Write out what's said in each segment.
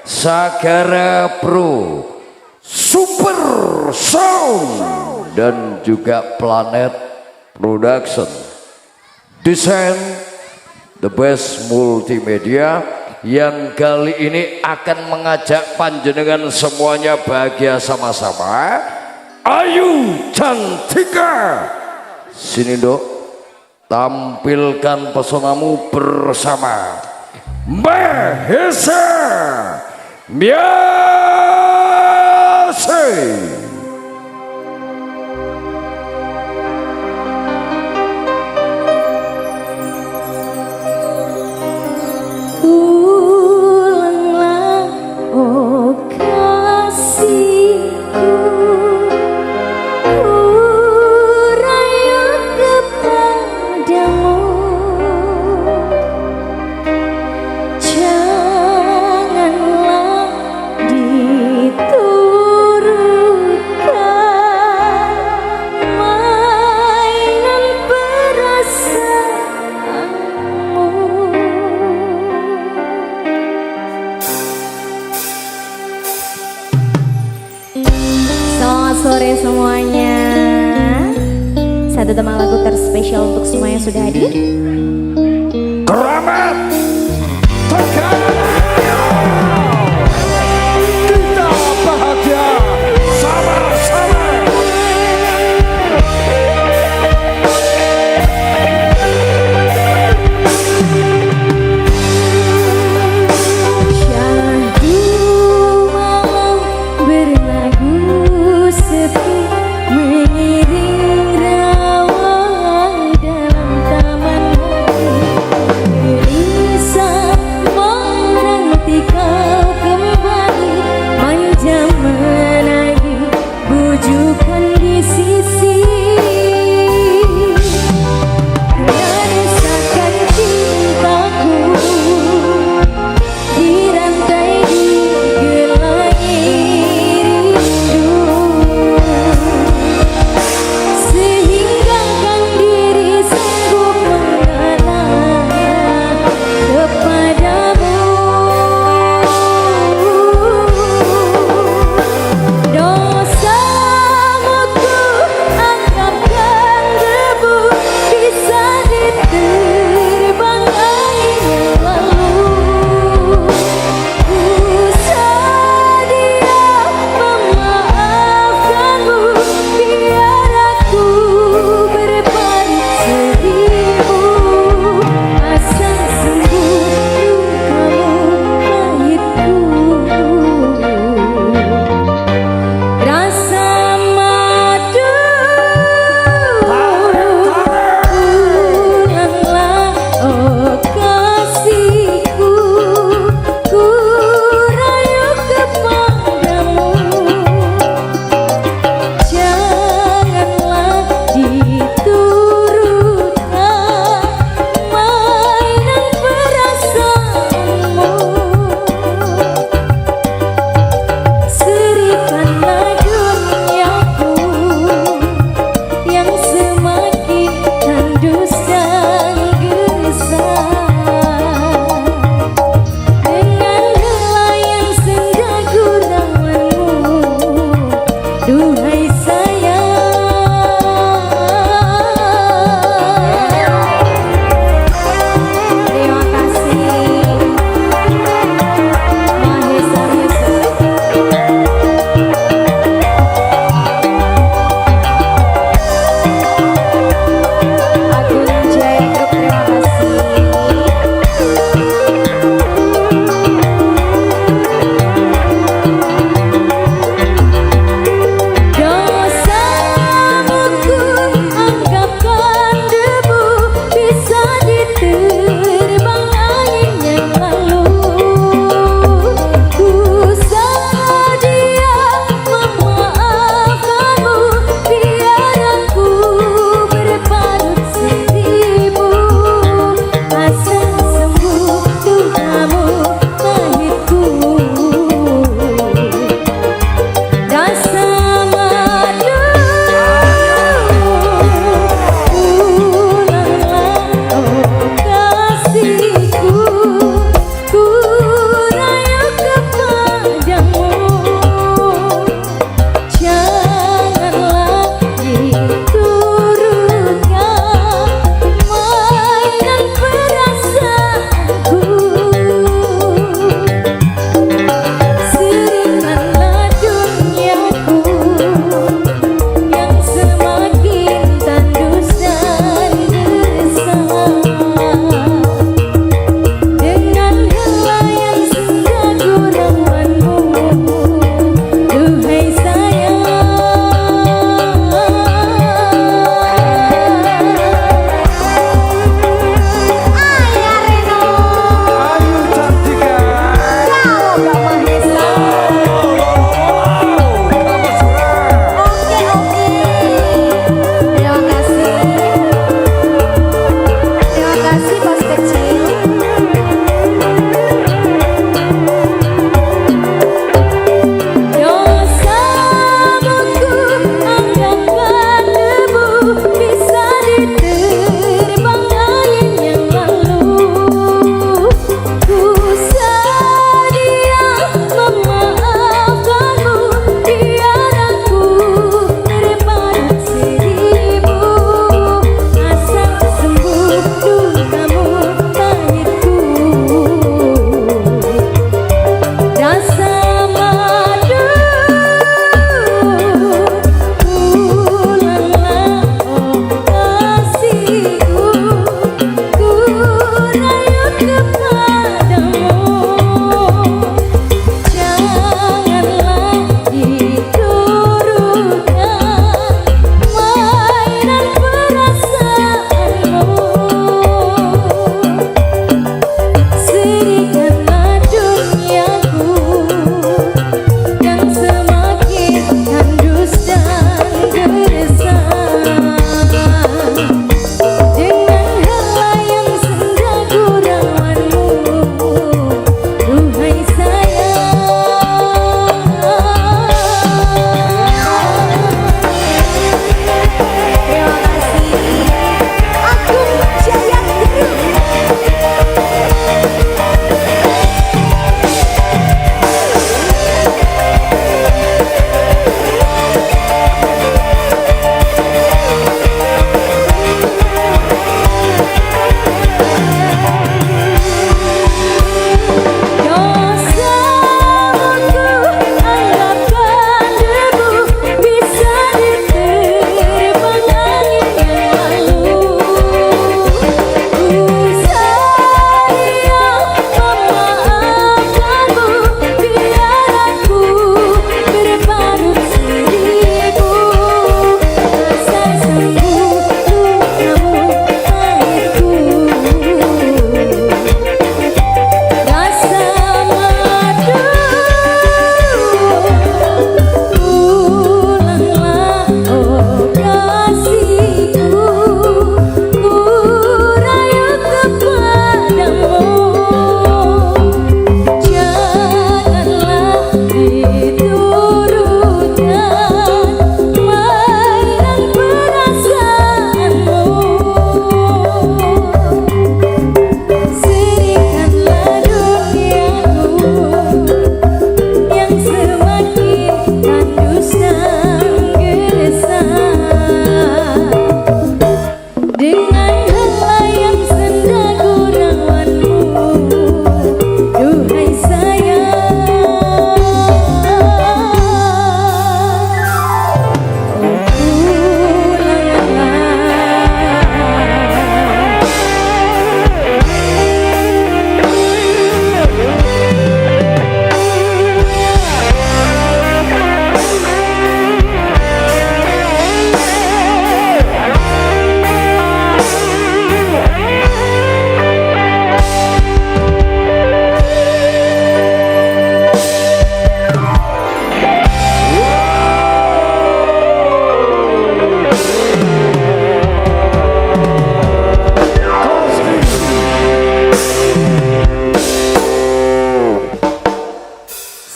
Sagara Pro, Super Sound, dan juga Planet Production. Desain The Best Multimedia yang kali ini akan mengajak panjenengan semuanya bahagia sama-sama. Ayu Cantika, sini dok, tampilkan pesonamu bersama Mahesa Miase. Sore semuanya, satu tema lagu terspesial untuk semua yang sudah hadir. Keramat kita bahagia sama-sama. Syahdu malam berlagu sepi, mengiring rawa dalam taman hati.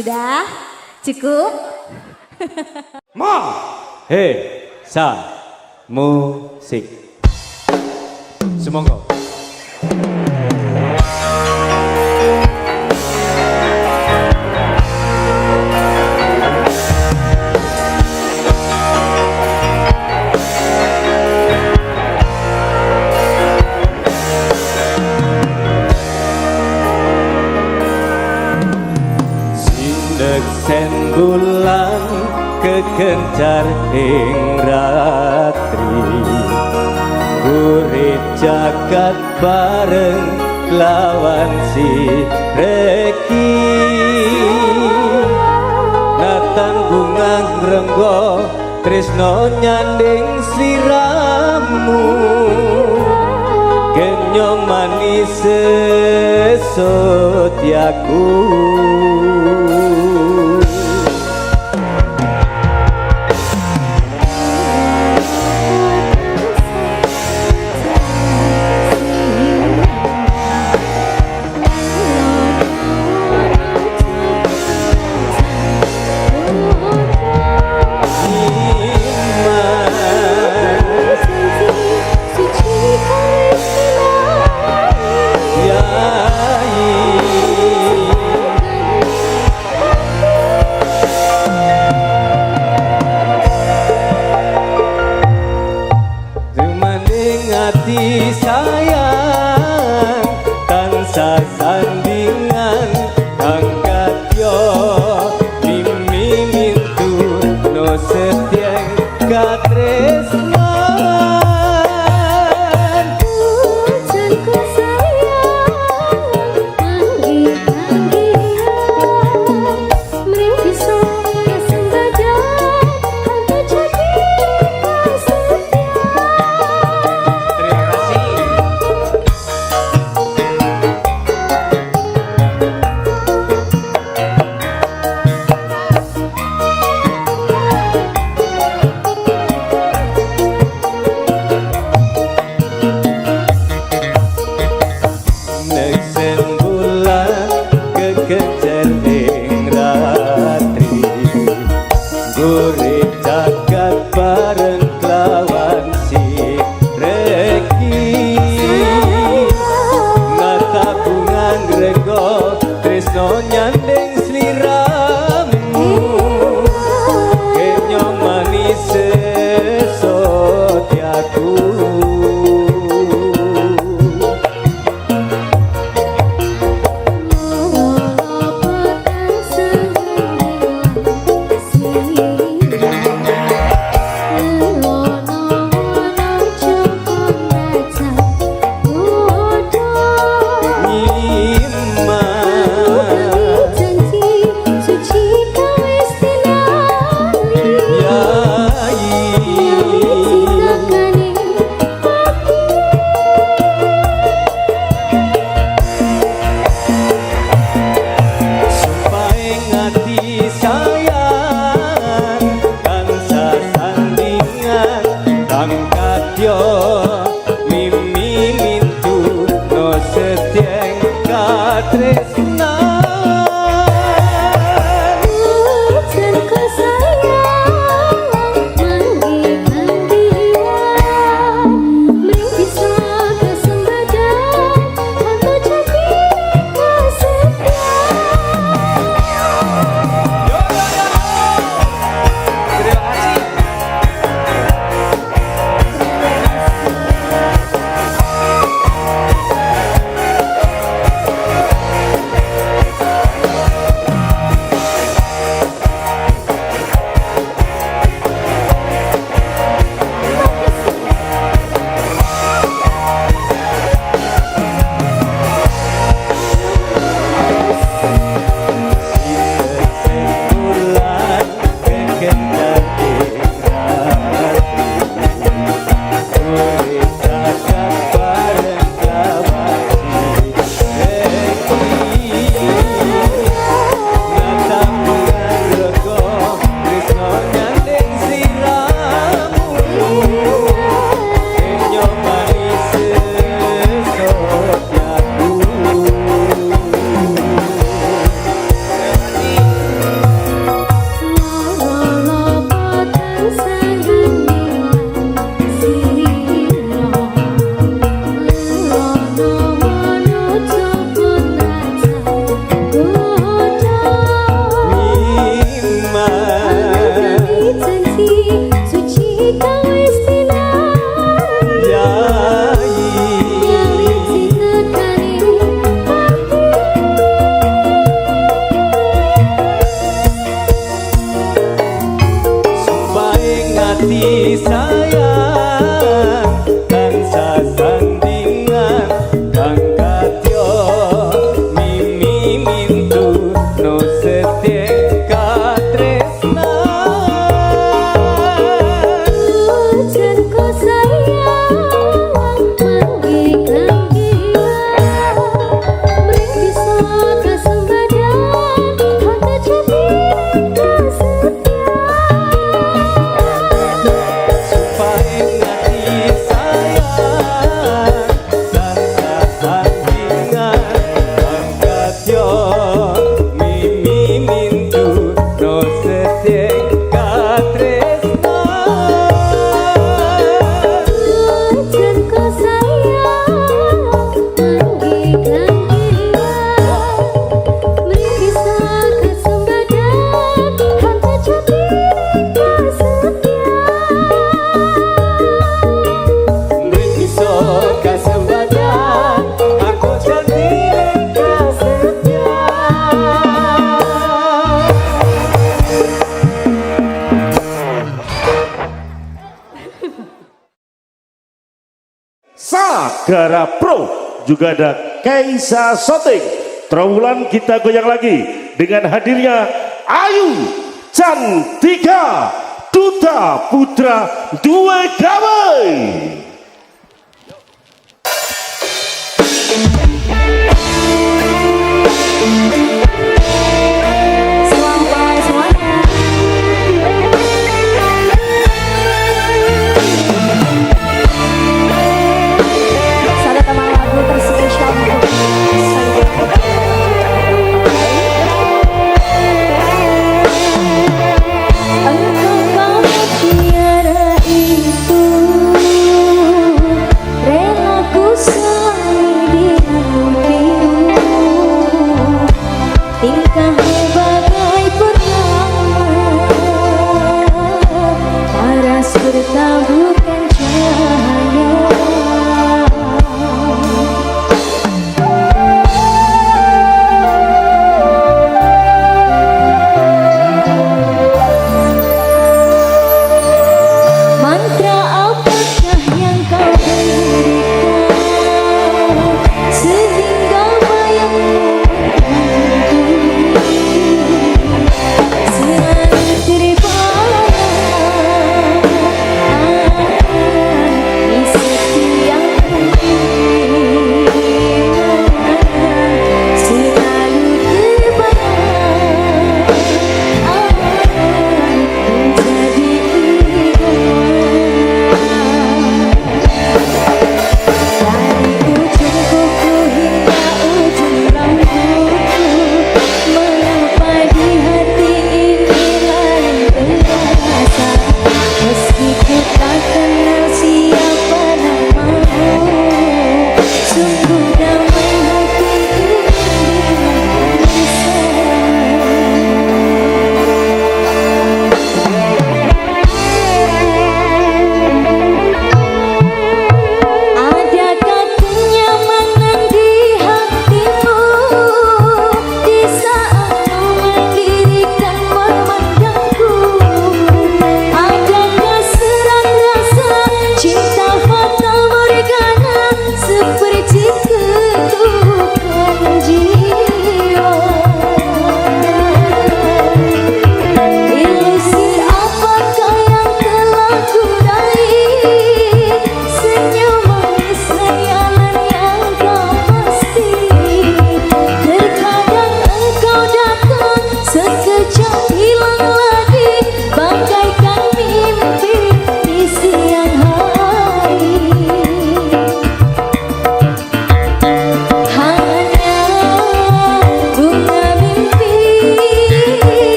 Sudah? Cukup? Sa musik. Semoga. Sindek sen bulan kekencar ing ratri, urip jagat bareng lawan si reki. Natang bunga ngrenggo tresno nyanding sliramu, kenyo manis sesotyaku. Hati sayang tansah sandingan angkat yo dimimintu no setiang katresnan Pujanku sayang anggi-anggihan mring bisa kesengajan hanya jadi setia. Urip jagat bareng lawan si reki, ngata bunga ngrenggo tresno nyanding sliramu, kenyo manis sesotyaku. Asgara Pro, juga ada Kaisa Soting. Trawulan kita goyang lagi dengan hadirnya Ayu Cantika, Duta Putra Dua Gawai. Selamat semuanya. Satu teman lagu terspesial untuk engkau kau tiada itu, relaku selalu dihatimu, tingkahmu bagai purnama, paras bertaburkan cahaya. Mantra apakah yang kau berikan sehingga bayangmu selalu terbawa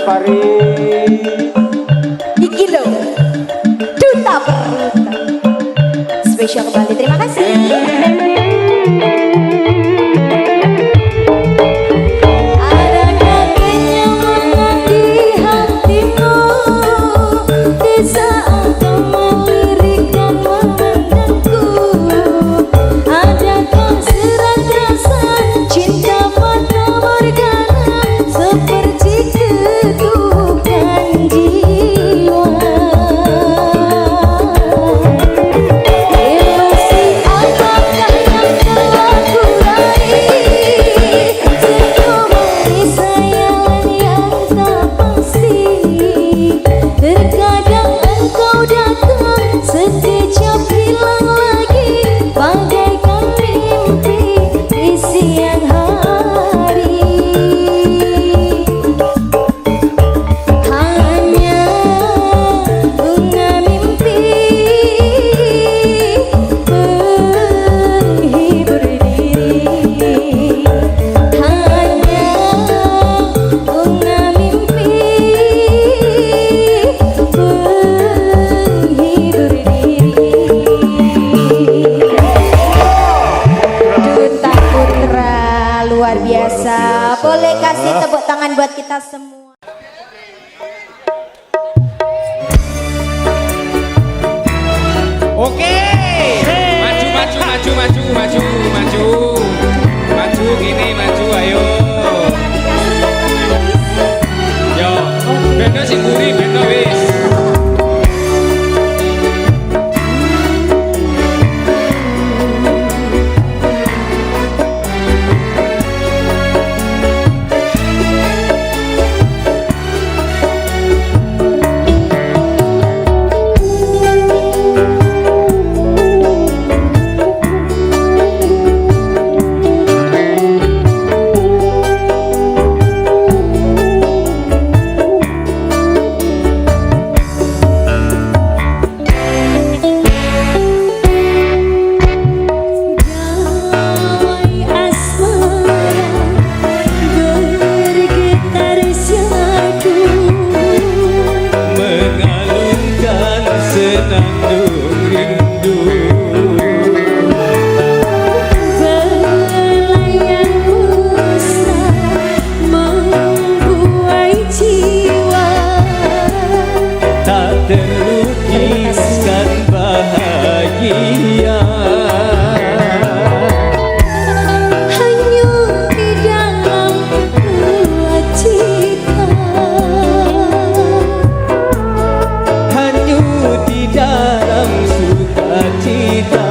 Pari. Iki loh, duta berduta. Spesial kembali, terima kasih. Adakah kenyamanan di hatimu di saat kau melirikkan memandangku? Adakah serat rasa cinta mata morgana seperti ketukan jiwa? Emosi apakah yang telah kurai? Senyuman sayang yang tak pasti. Terkadang engkau datang sekejap hilang lagi, bagaikan mimpi di siang hari. Hanya bunga mimpi penghibur diri. Hanya bunga mimpi penghibur diri. Duta Putra luar biasa. Boleh kasih tepuk tangan buat kita semua. Oke. Maju maju maju maju maju maju. Maju gini maju ayo. Yo, beno sing mburi beno wis. Damai asmara bergetar syadu, Mengalunkan senandung rindu. belayan mesra membuai jiwa. Tak terlukiskan bahagia. Hanyut di dalam gelap cita. Hanyut di dalam sukacita.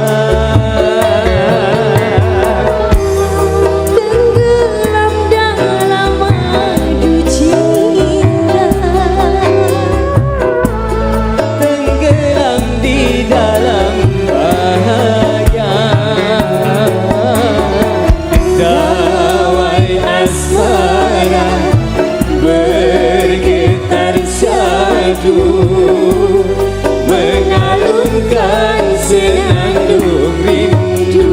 Tenggelam dalam madu cinta. Tenggelam di dalam bahagia. Dawai asmara bergetar syadu, mengalunkan senandung rindu.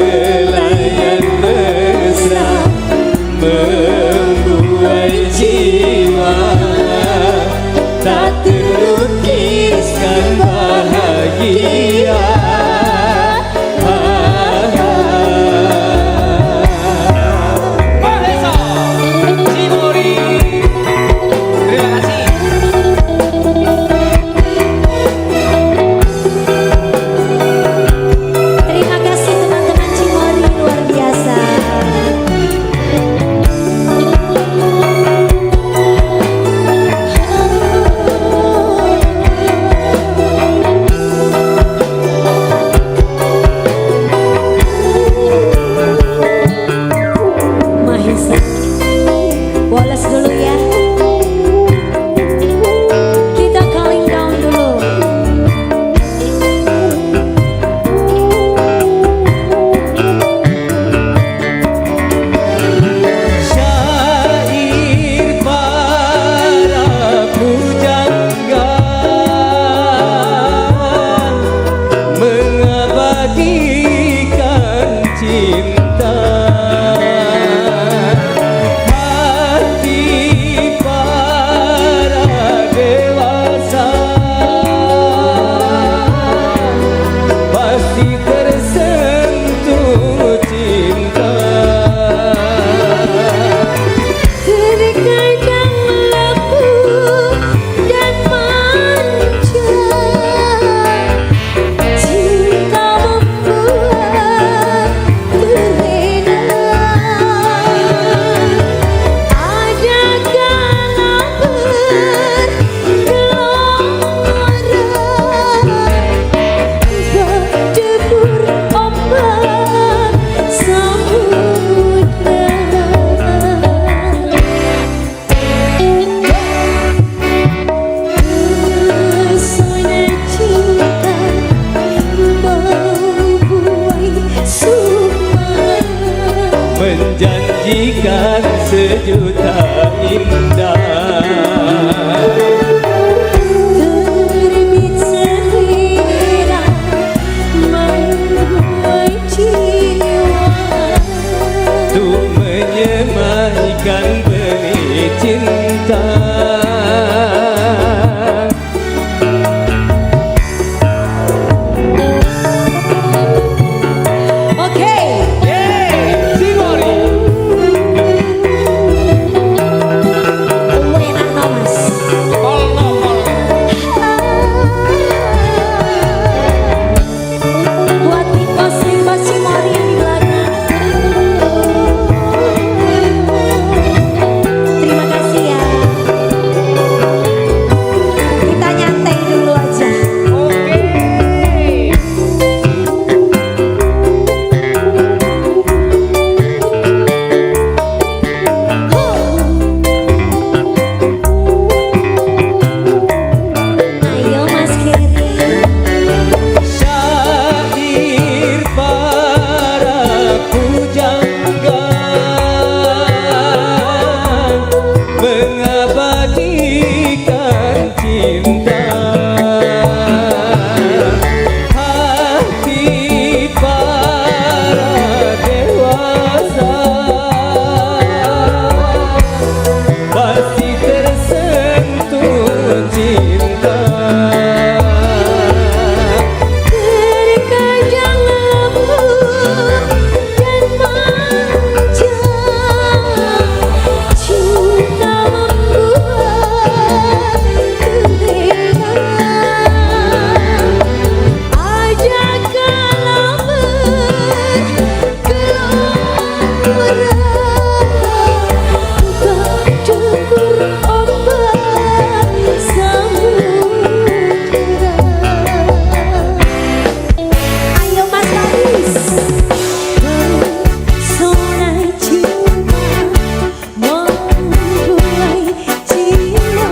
Belayan mesra membuai jiwa. Tak terlukiskan bahagia. Mahesa Cimori. Terima kasih. menjanjikan sejuta indah. Terbit sehira membuai jiwa, Untuk menyemaikan benih cinta. oke. Simori. Enak no mas. Polno Buat Nikos Cimori yang di belakang. Terima kasih ya. Kita nyantai dulu aja. Ayo Mas Kiri. Syair para pujangga mengabadikan cinta. Hati para dewasa pasti tersentuh cinta. Terkadang lembut dan manja, cinta membuat terlena. Ajakkanlah bergelora, tercebur ombak samudera. Ayo Mas Haris. Pesona cinta membuai jiwa,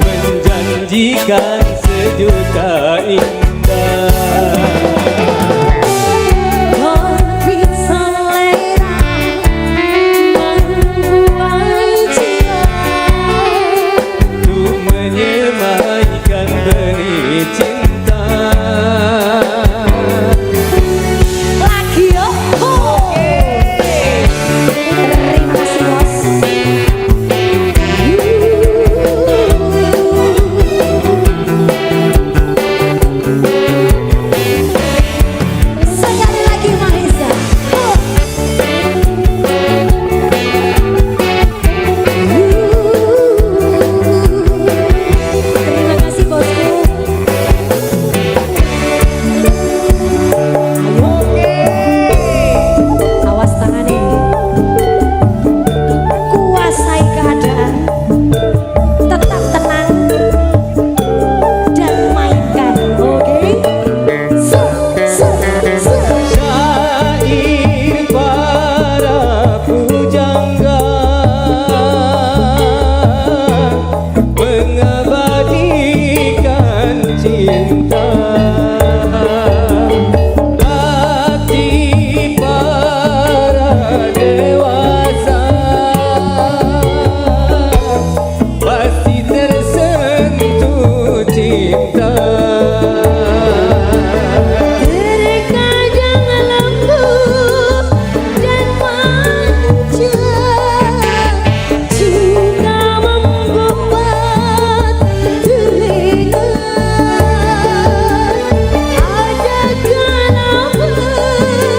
Menjanjikan sejuta indah. orbit selera membuai jiwa. Untuk menyemaikan benih cinta. Lagi yo. Terima kasih bos. Sekali lagi Mahesa. Terima kasih bosku. Awas tangannya. Kuasai keadaan. Tetap tenang dan mainkan. Oke. Syair para pujangga mengabadikan cinta. Hati para dewasa pasti tersentuh cinta. Terkadang lembut dan manja, cinta membuat terlena. Ajakkanlah bergelora,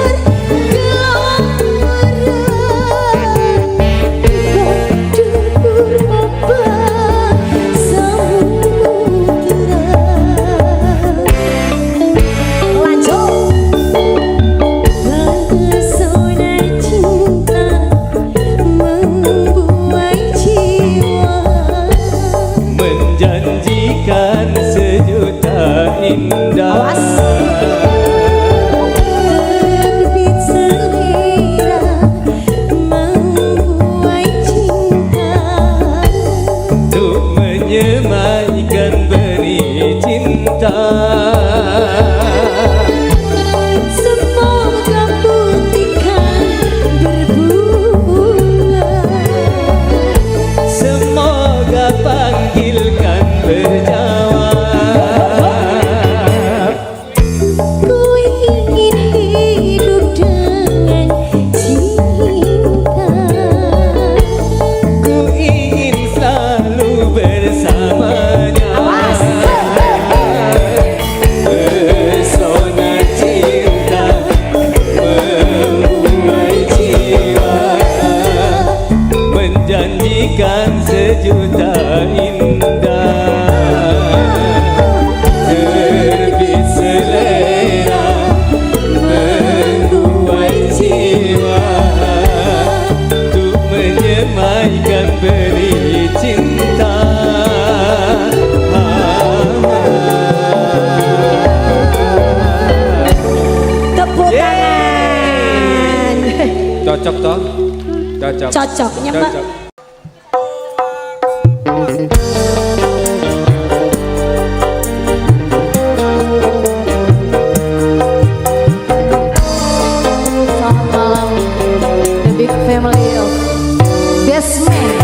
Cocok toh? Cocok. Cocoknya Mbak. Cocok. Selamat malam, the big family of Desmond.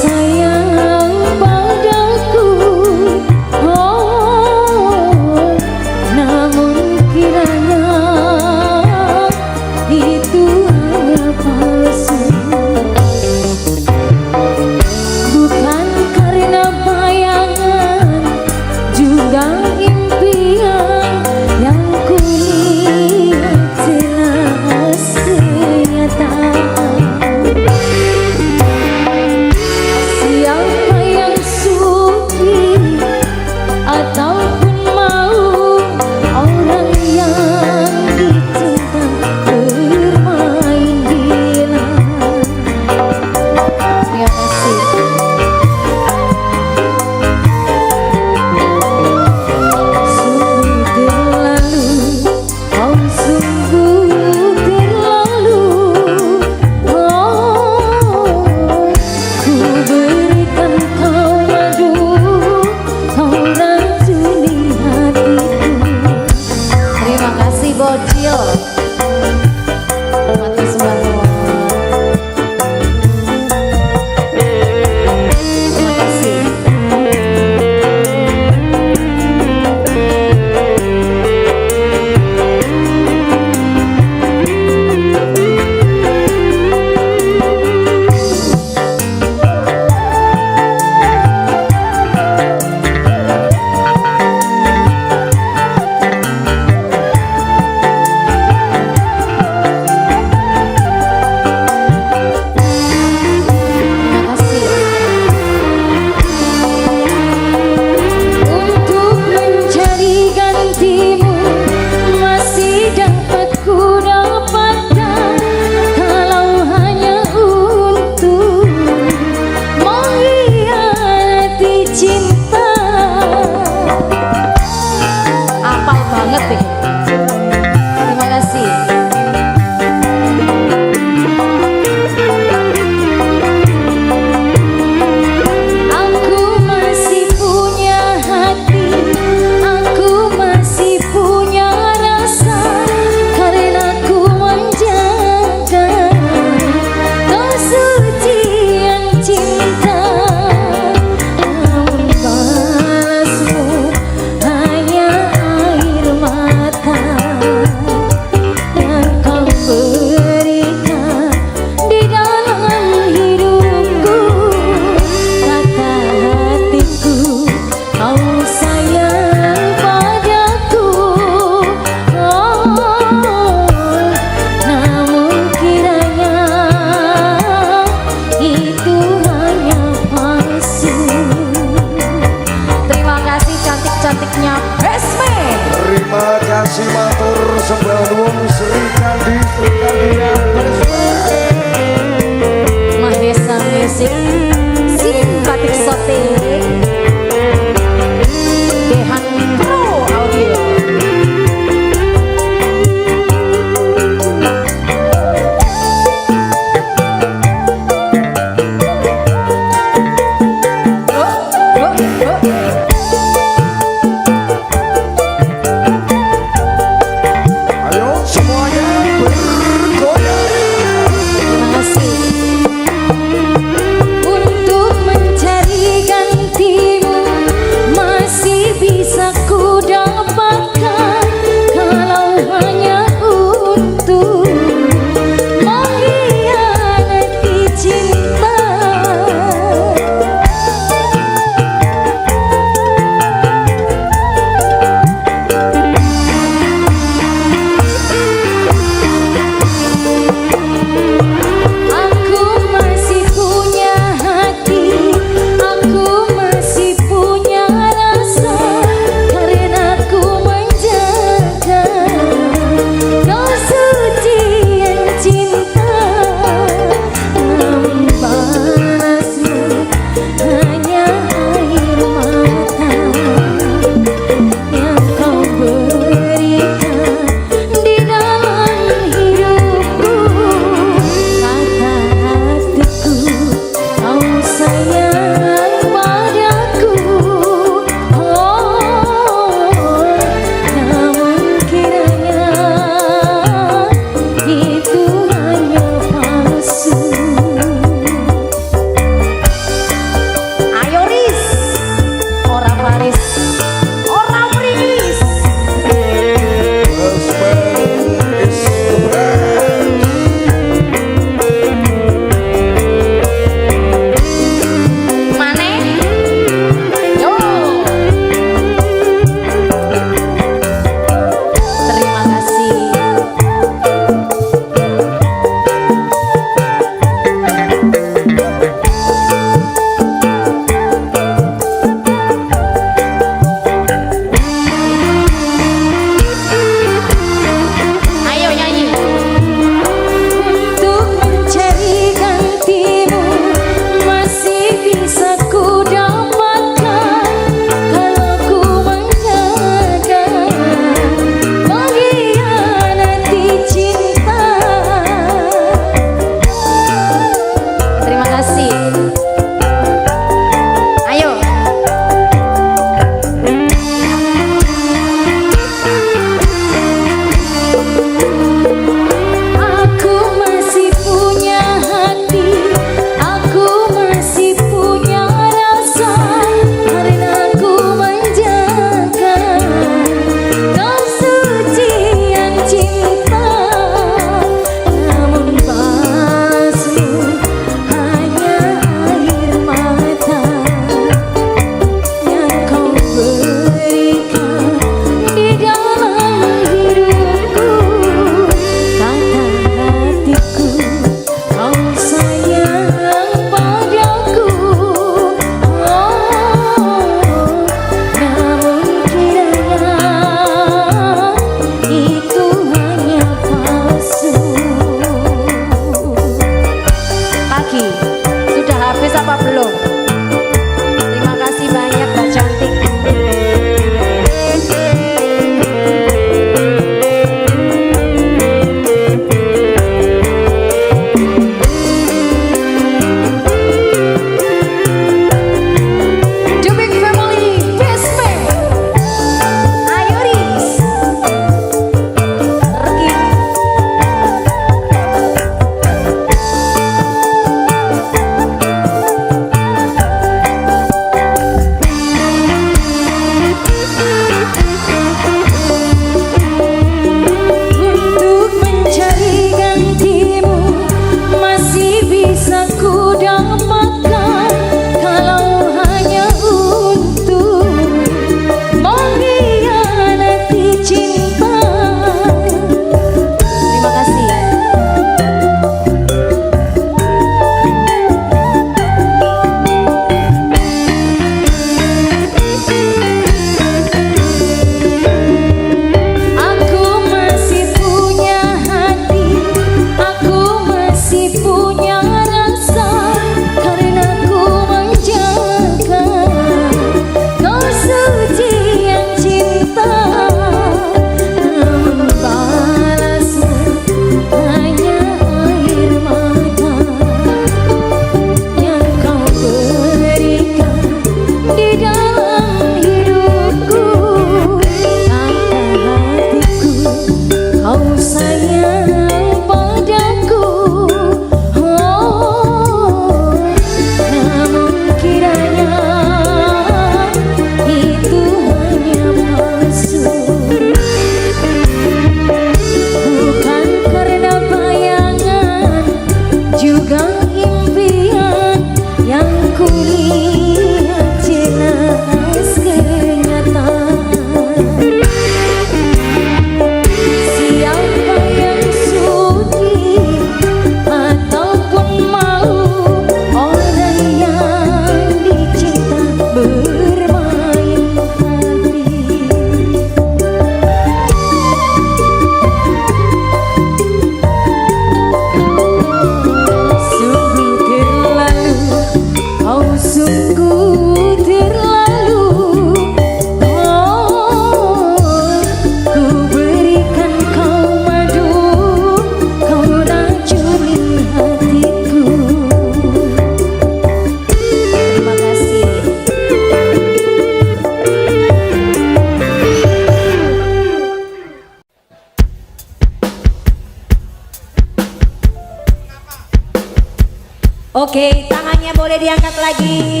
Oke, tangannya boleh diangkat lagi.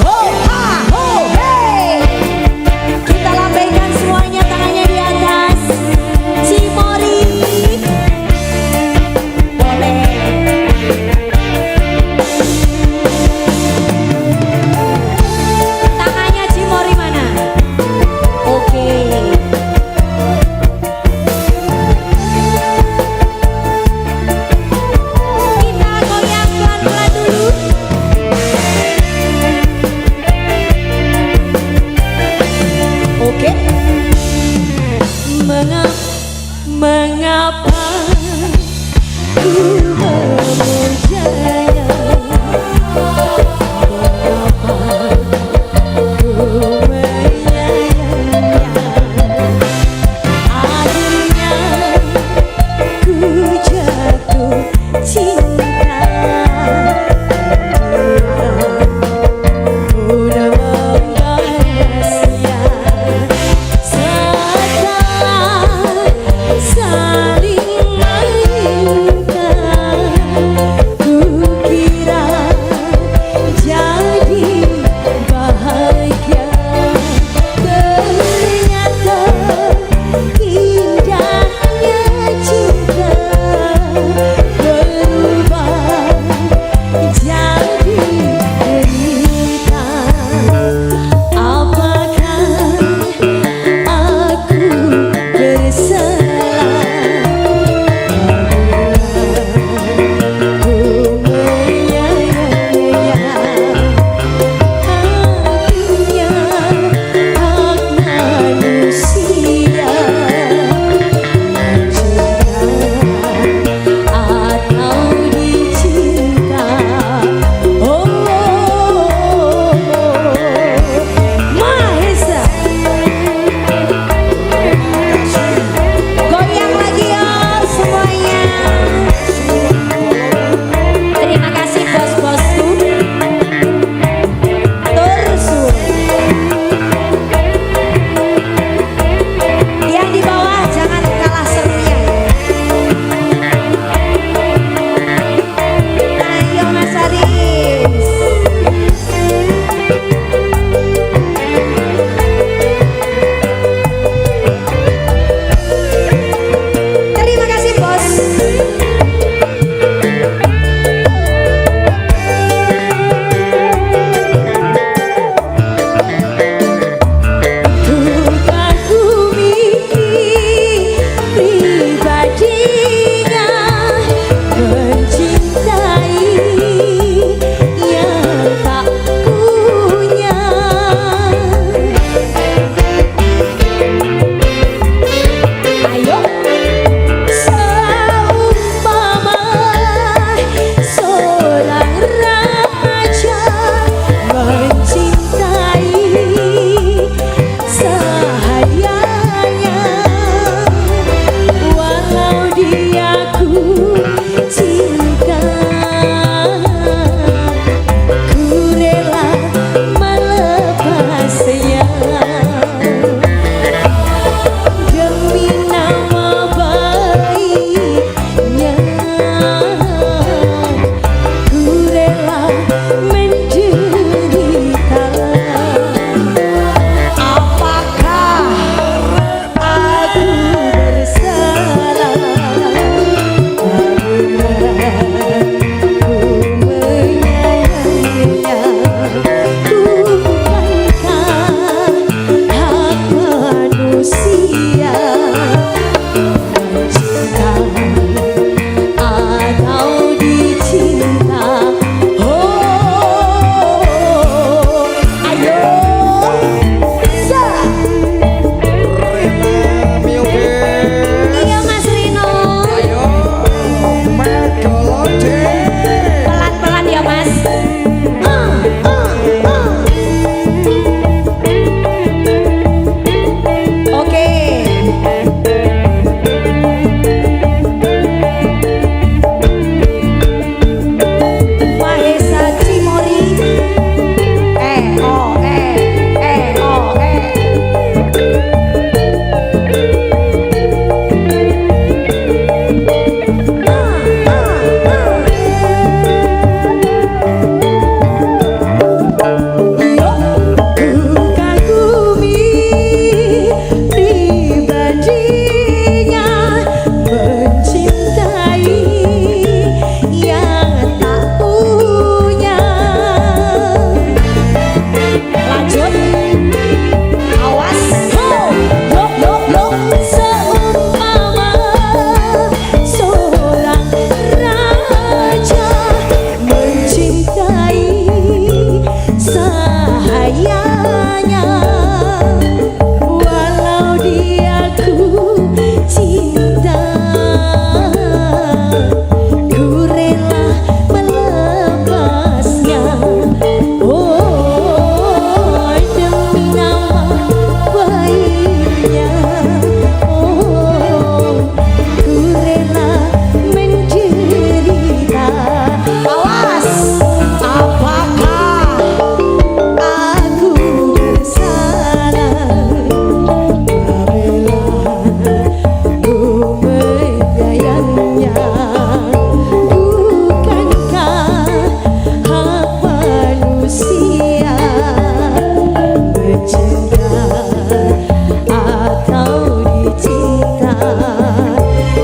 Ho ha ho hey. Kita lambaikan semuanya tangannya di atas. Cimori. Boleh. Tangannya Cimori mana? Oke. Kita goyang pelan-pelan dulu. Oke. Mengapa ku memujanya? Mengapa ku menyayangnya? Akhirnya ku jatuh cinta. Udah membalasnya setelah saling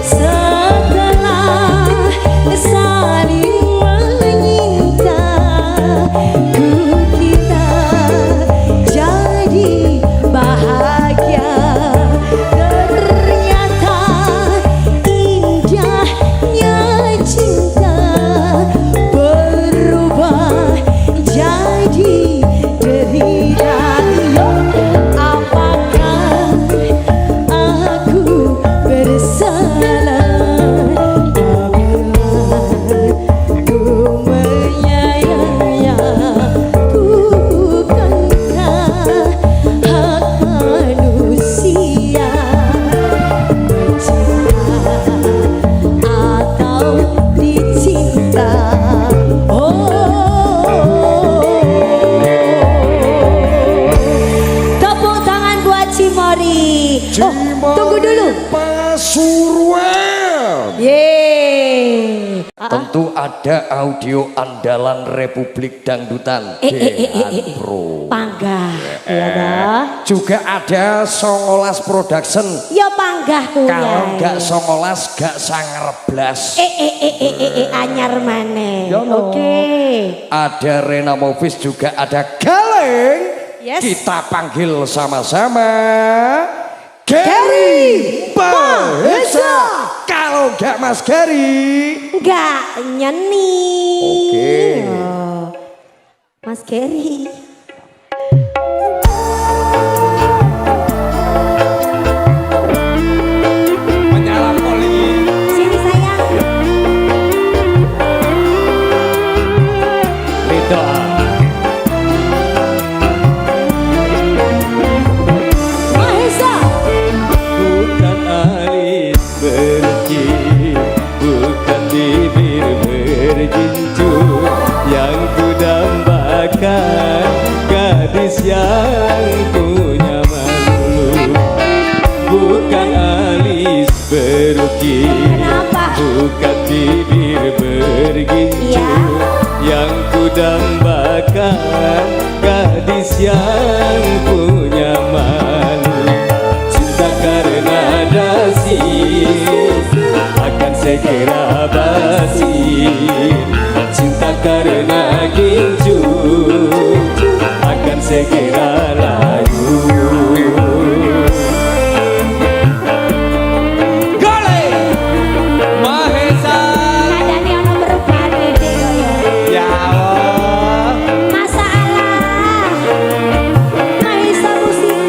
setelah saling menyinta, ku kita jadi bahagia. Ternyata indahnya cinta berubah jadi derita. Apakah aku bersalah apabila ku menyayanginya? Bukankah hak manusia cinta atau dicinta? Tepuk tangan buat Cimori. Tunggu dulu. Pasuruan. Yeay. Tentu ada audio andalan Republik Dangdutan Dean Pro. Panggah, ya dah. Juga ada 19 Production. Ya panggah kuwi. Kalau nggak 19 gak 19. Anyar maneh. Ya no. Oke. Ada Rena Movies, juga ada Galeng. Yes. Kita panggil sama-sama Gary Mahesa. Kalau nggak Mas Gary, Enggak nyeni. Oke. Oh, Mas Gary. Menyala poli. Sini sayang. Beda. Mahesa. Bukan alis berki, bukan bibir bergincu, yang ku dambakan gadis yang punya malu. Bukan alis berki, Kenapa? bukan bibir bergincu, Iya. yang ku dambakan gadis yang punya malu. Cinta karena dasi akan segera basi, cinta karena gincu akan segera layu. Golek Mahesa. Nadane ono merubane deh kaya. Ya Allah. Masalah. Mahesa musik.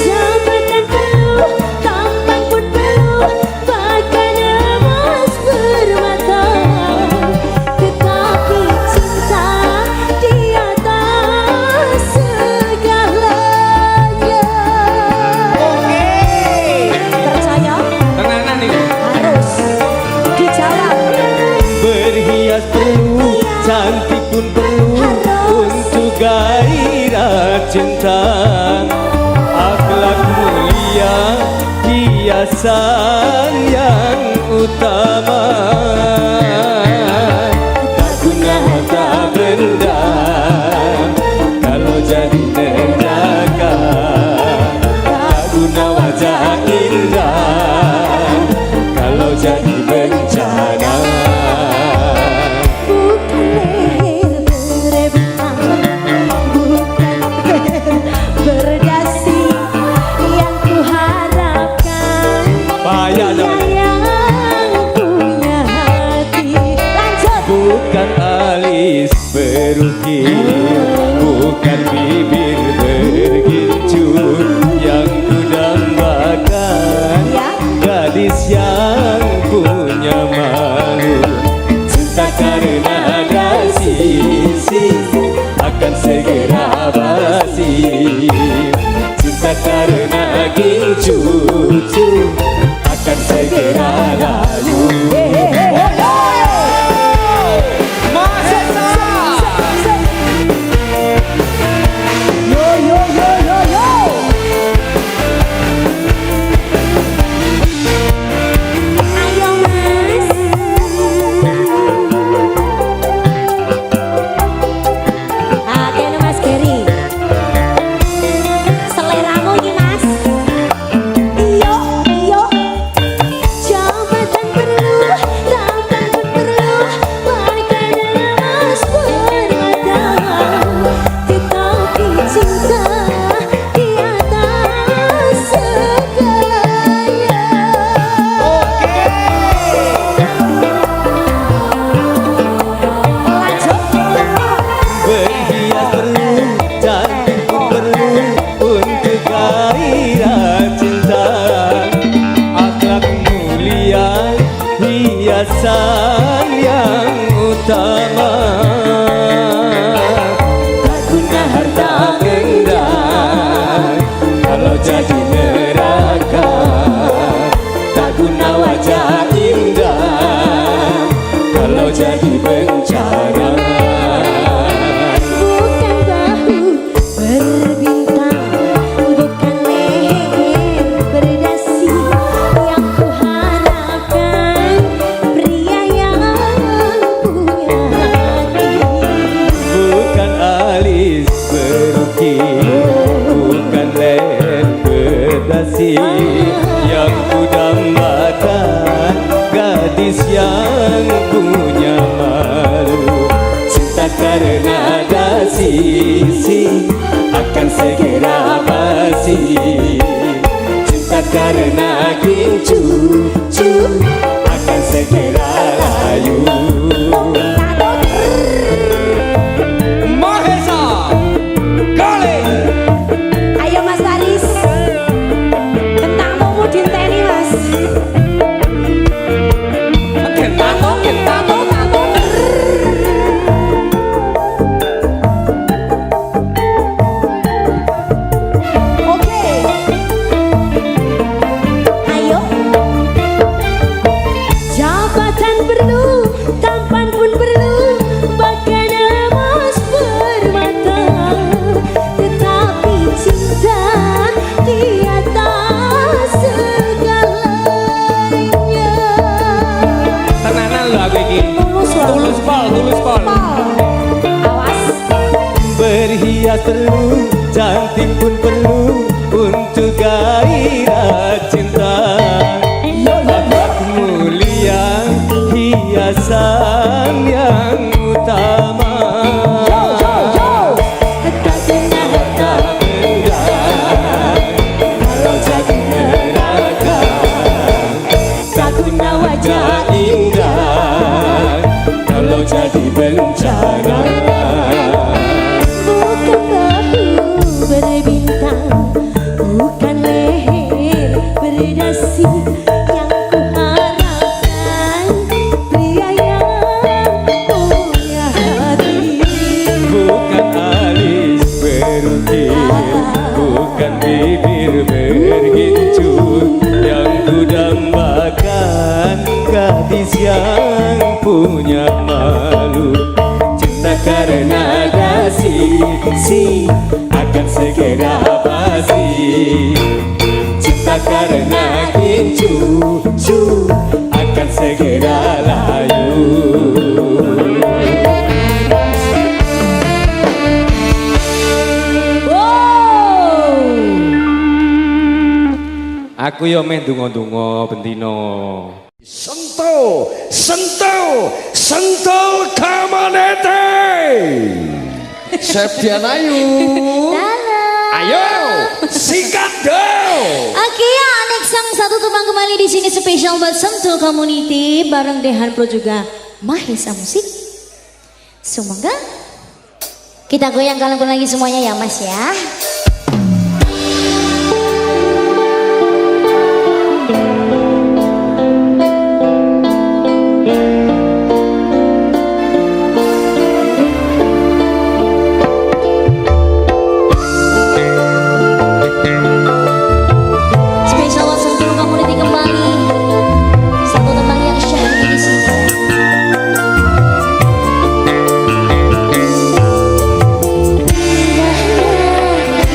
Jabatan peluh, tampang pun peluh, bahkan emas bermata. Tetapi cinta di atas segalanya. Percaya Tenanan itu. harus dijawab. Berhias perlu, cantik pun perlu untuk gairah cinta. Akhlak mulia, hiasan yang utama. Tak guna tak benda kalau jadi neraka. Tak guna wajah indah kalau jadi bencana. Bukan leher berebutan, bukan berdasi yang kuharapkan. Payah Dia dong. yang punya hati. Lanjut. Bukan alis berukir, bukan bibir bergincu, yang ku dambakan Ya. gadis yang punya perhiasan yang utama. Tak guna harta benda kalau jadi neraka. Tak guna wajah indah kalau jadi bencana. Bukan bahu berbintang, bukan leher berdasi yang kuharapkan pria yang punya hati. Bukan alis berukir, bukan leher berdasi yang kudambakan gadis yang punya malu. Cinta karena dasi akan segera basi. Cinta karena gincu akan segera layu. Mahesa Kali Ayo Mas Aris, tentang mau dinteni Mas. Kentamo kentamo Oke, ayo. Jabatan perlu, tampan pun perlu, bahkan emas permata. Tetapi cinta di atas segalanya. Tenanan lho aku iki. Tulus loh. Tulus pol. Awas. Berhias perlu, cantik pun perlu untuk gairah cinta. Akhlak mulia, hiasan yang utama. Tak guna harta benda kalau jadi neraka. Tak guna wajah indah kalau jadi bencana. Bukan bahu berbintang, bukan leher berdasi yang kuharapkan pria yang punya hati. Bukan alis berukir, bukan bibir bergincut yang kudambakan gadis yang punya malu. Cinta karena dasi akan segera basi. Cinta karena gincu akan segera layu. Aku yo men donga-donga bendino. Sentuh kamanete. Septian Ayu. Ayo, sikat dong. Oke, Alex sang satu tumbang kembali di sini spesial buat Sentul Community bareng Dehan Pro juga Mahesa Musik. Semoga kita goyang kalian lagi semuanya ya Mas ya. Spesial buat Sentul Community kembali. Satu teman yang syahdu di sini. Indahnya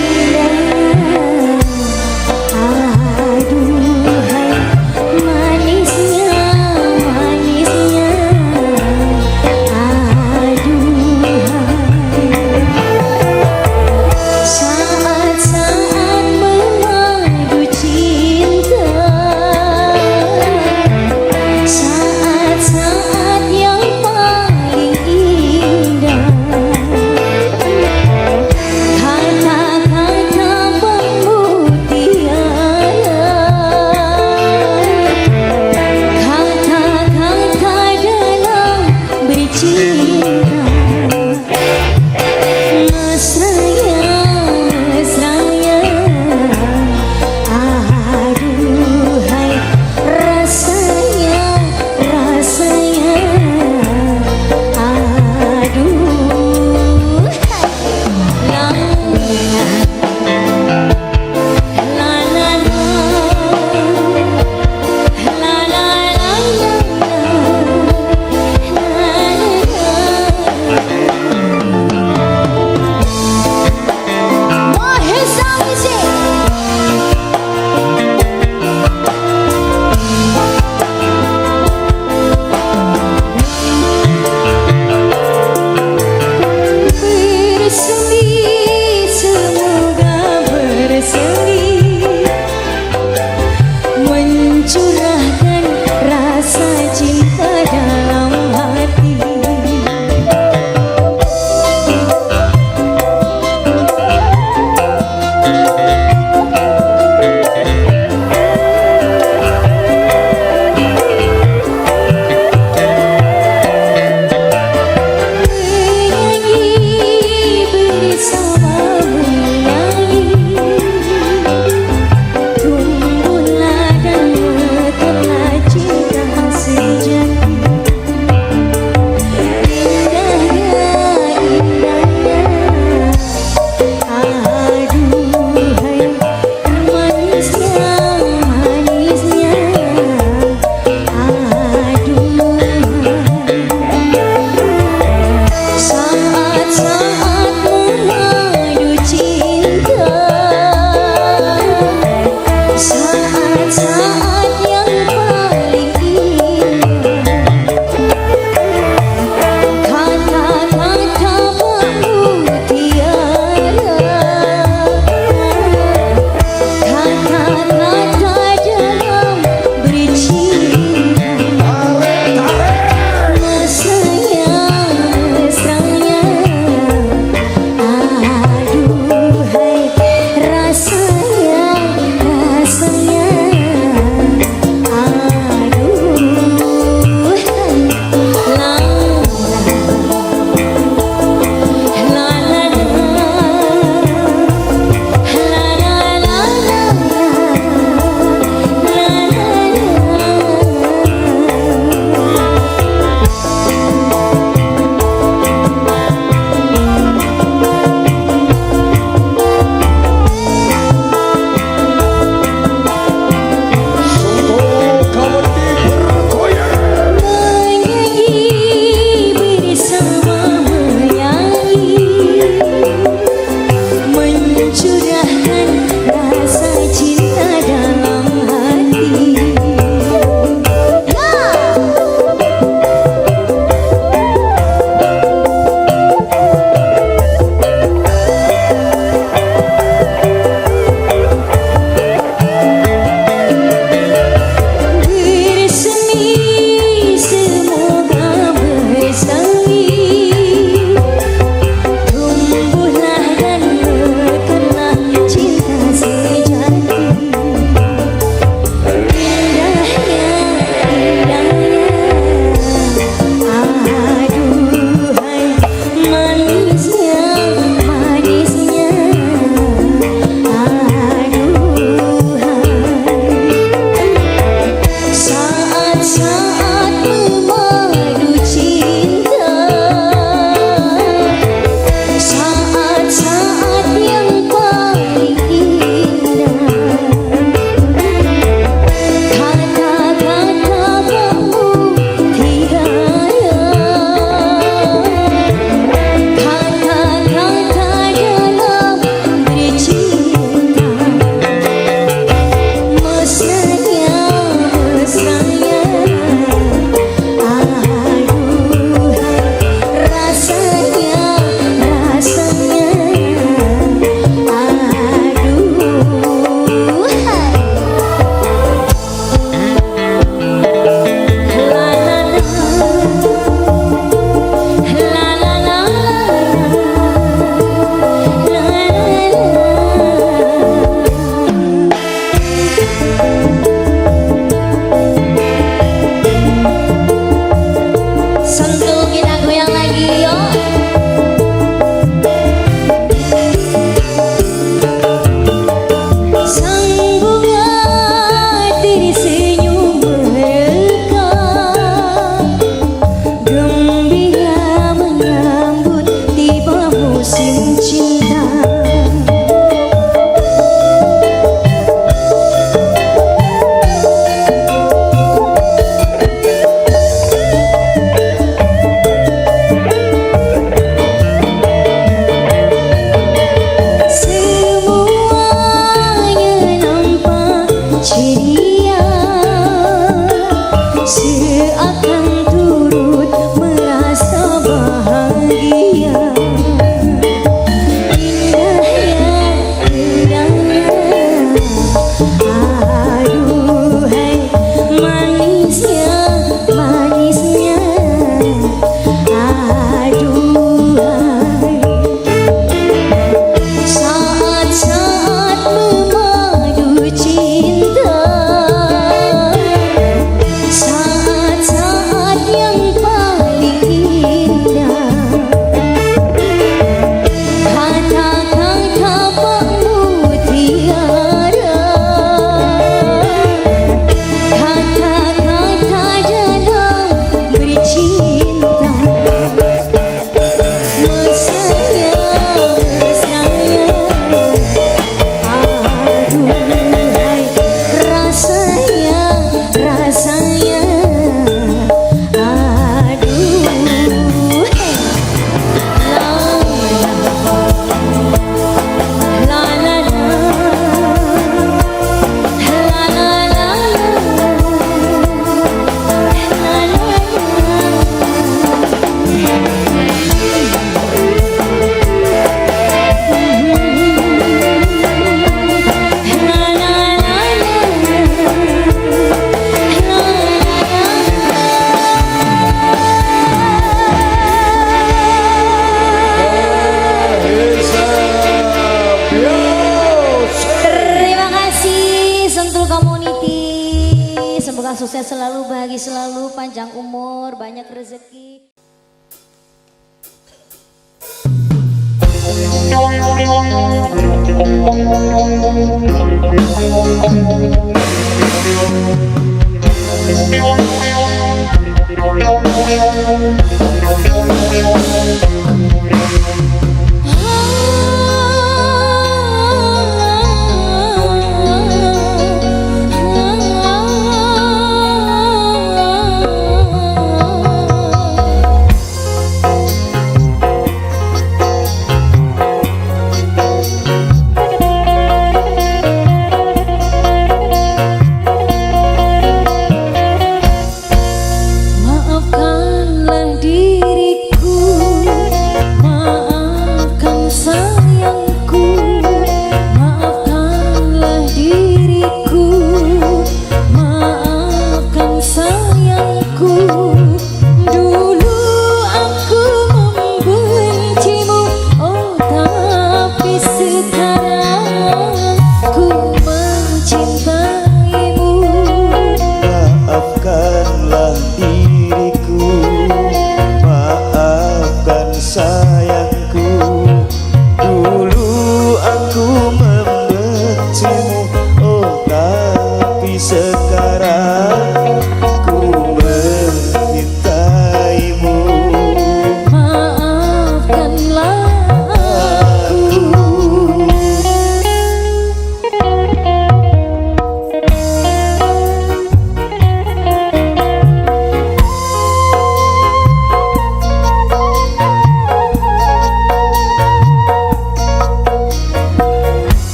sukses selalu, bahagia selalu, panjang umur, banyak rezeki.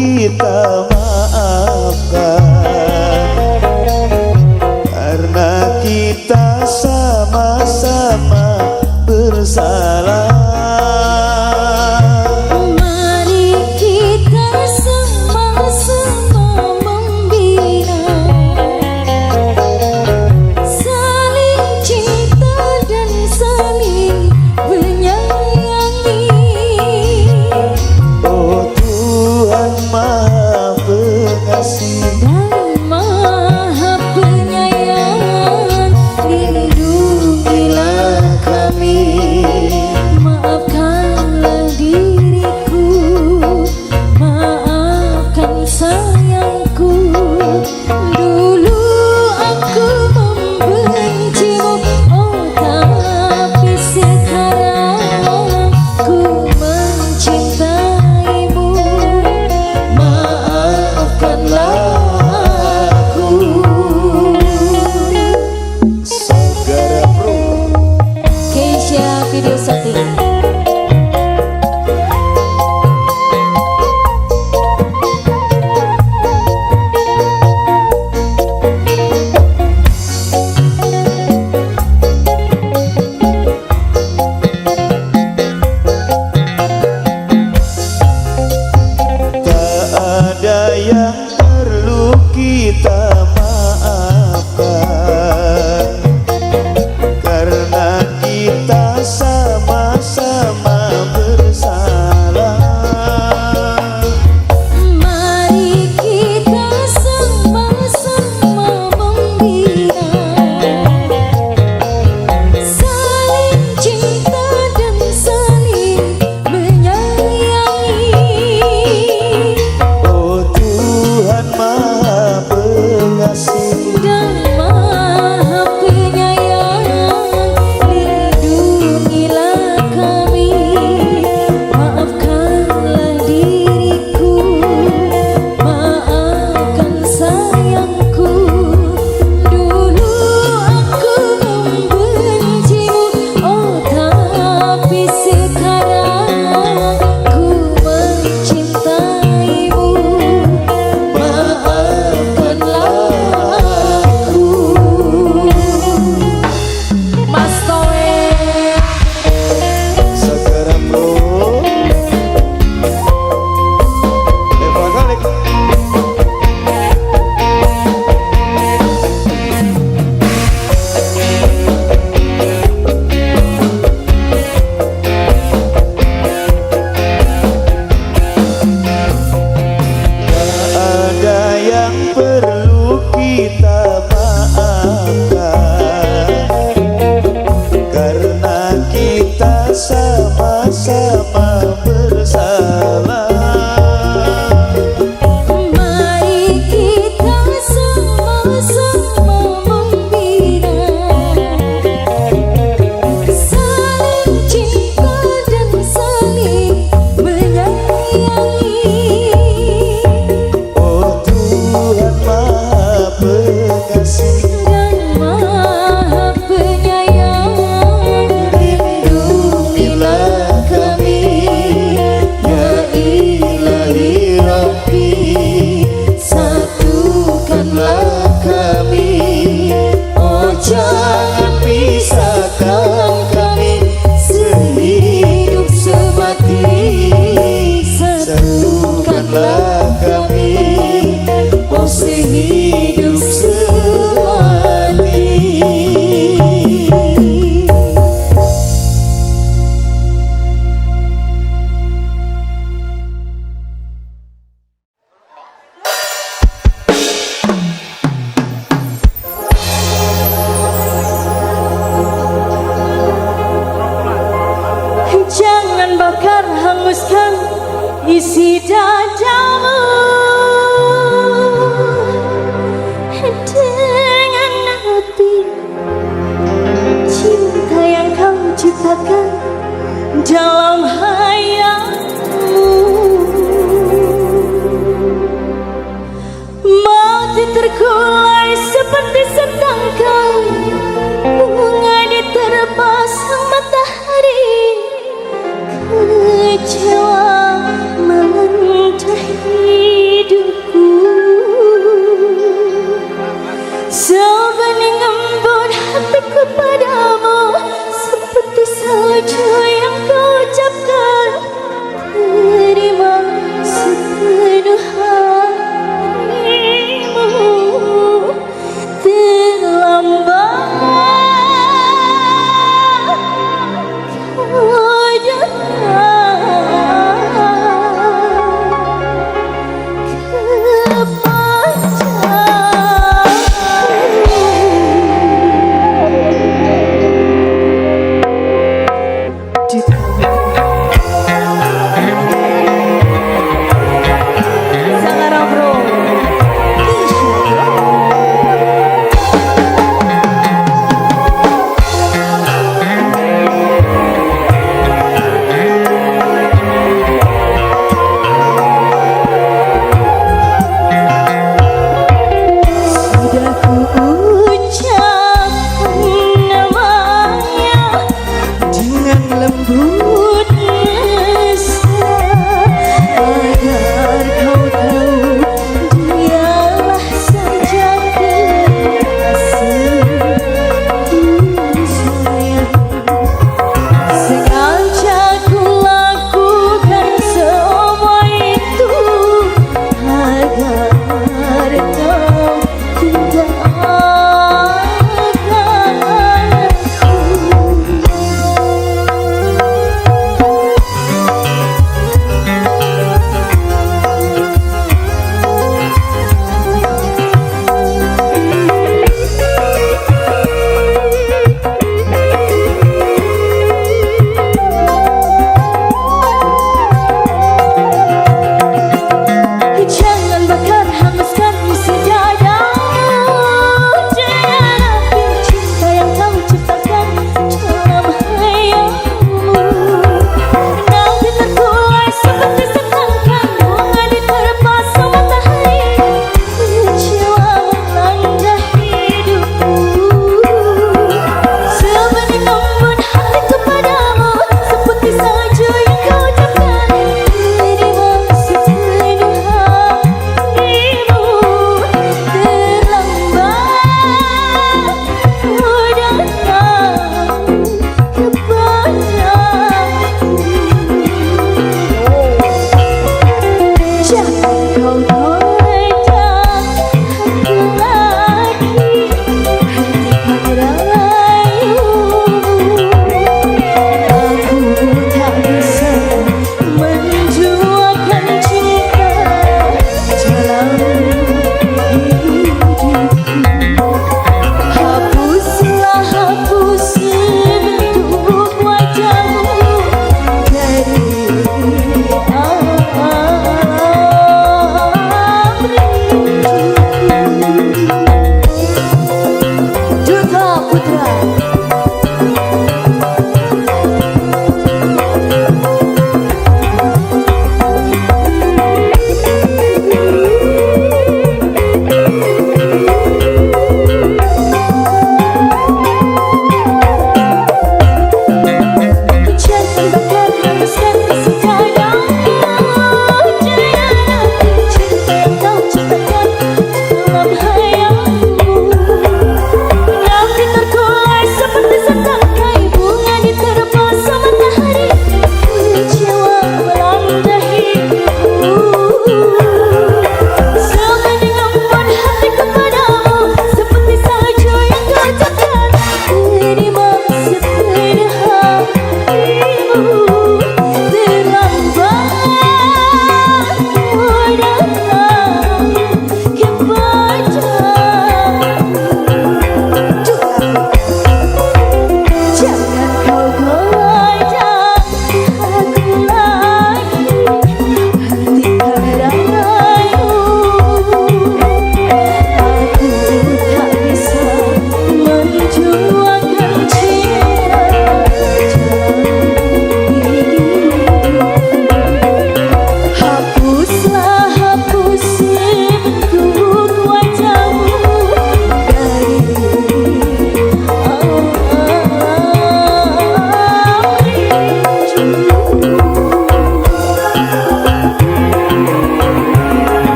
kita maafkan, karena kita sama-sama bersalah. Mari kita sama-sama membina, saling cinta dan saling menyayangi. Oh Tuhan Maha Pengasih Dan Maha Penyayang, lindungilah kami, maafkanlah diriku, maafkan sayangku. Dulu aku membencimu, oh tapi sekarang ku mencintaimu. Maafkanlah aku. Saudara Bro. Keisha Video Setting. Tak ada yang perlu kita maafkan, karena kita sama-sama sama-sama bersalah. Mari kita sama-sama membina, saling cinta dan saling menyayangi. Oh Tuhan Maha Pengasih Dan Maha Penyayang, lindungilah kami, ya Ilahi Rabbi, satukanlah kami, oh jangan pisahkan kami, sehidup semati, satukanlah kami, oh sehidup semati. Jangan bakar hanguskan isi dadamu dengan api cinta yang kau ciptakan dalam hayalmu. Mati terkulai seperti setangkai bunga diterpasang matahari. Kecewa melanda hidupku, sebening embun hatiku padamu, seperti salju yang kau ucapkan. Terima sepenuh hatimu, terlambat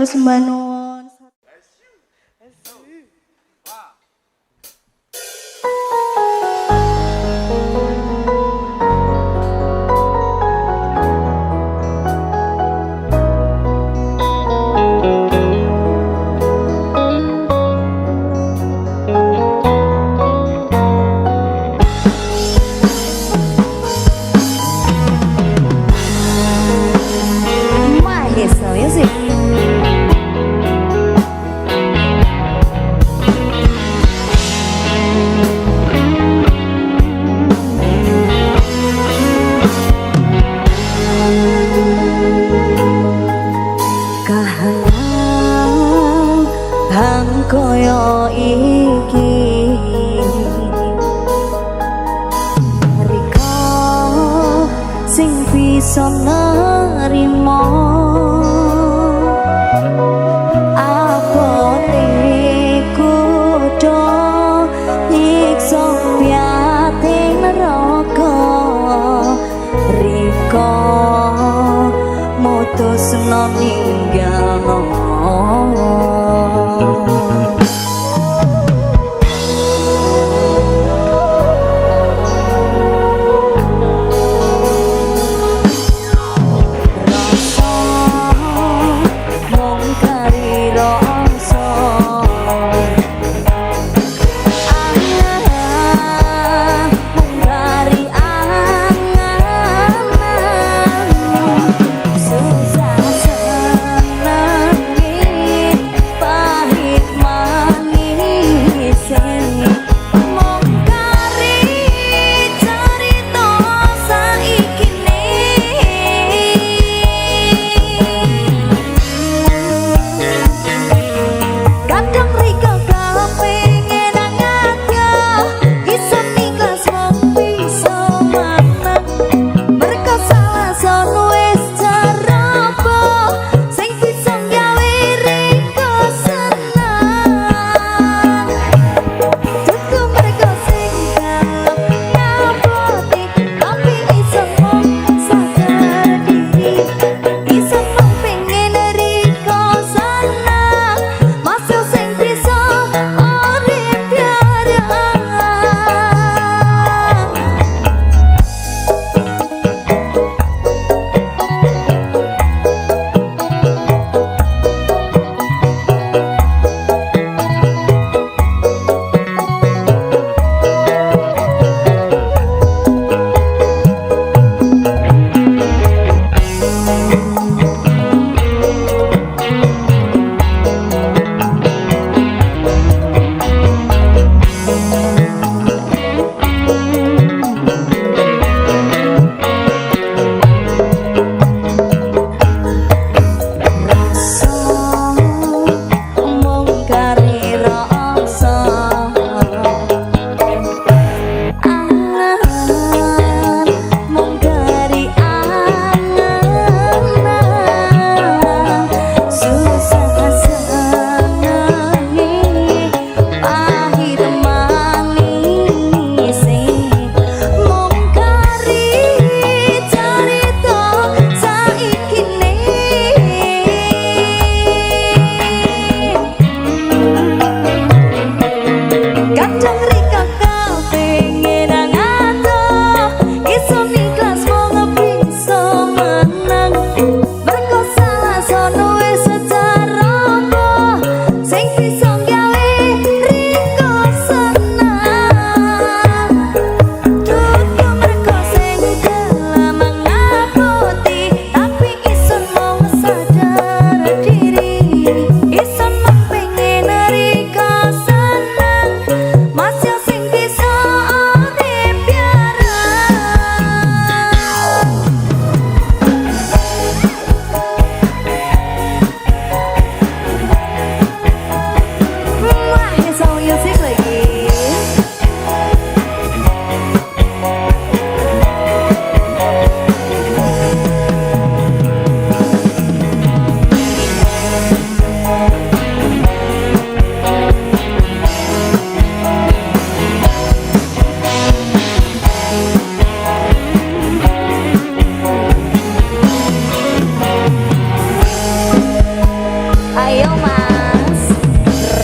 matur sembah nuwun. Mahesa Music. Kahanan hang koyo iki rika sing bisa nerima abote kudu nyiksa piate neraka rika mutusno ninggalno Ayo mas.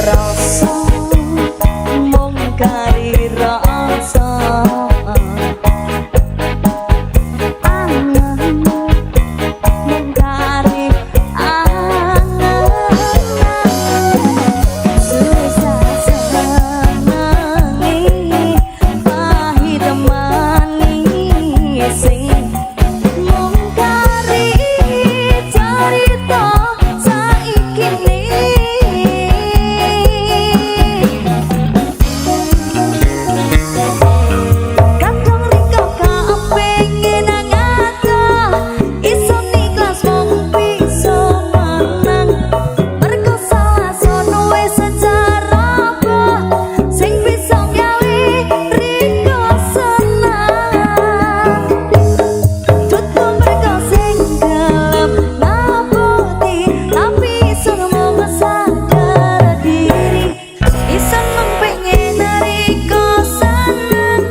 Rasa mungkari rasa angen mungkari angen susah senengi pahit manis sing mungkari carita saiki kadang riko kapengen ngata iso niklas mung bisa menang mergo salah sono wis secara apa sing bisa gawe riko senang tutu mergo sing gelem ngaputi tapi iso mung sadar diri iso mung pengen riko senang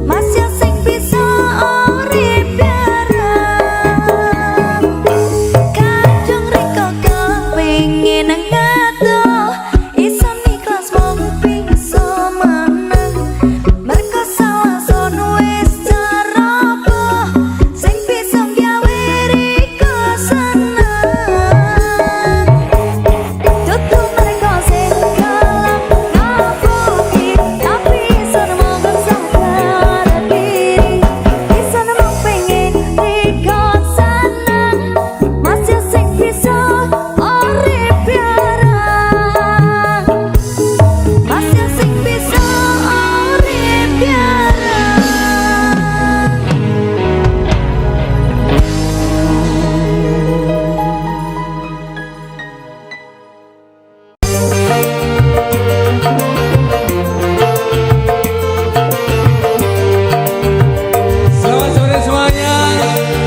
masih sing bisa urip bareng kadang riko kepengen ngato iso niklas mung bisa menang mergo salah sono wis cara apa sing bisa gawe riko senang tutu mergo sing gelem ngaputi tapi iso mung sadar diri iso mung pengen riko senang masih sing bisa urip bareng masih sing bisa urip bareng. Selamat sore semuanya.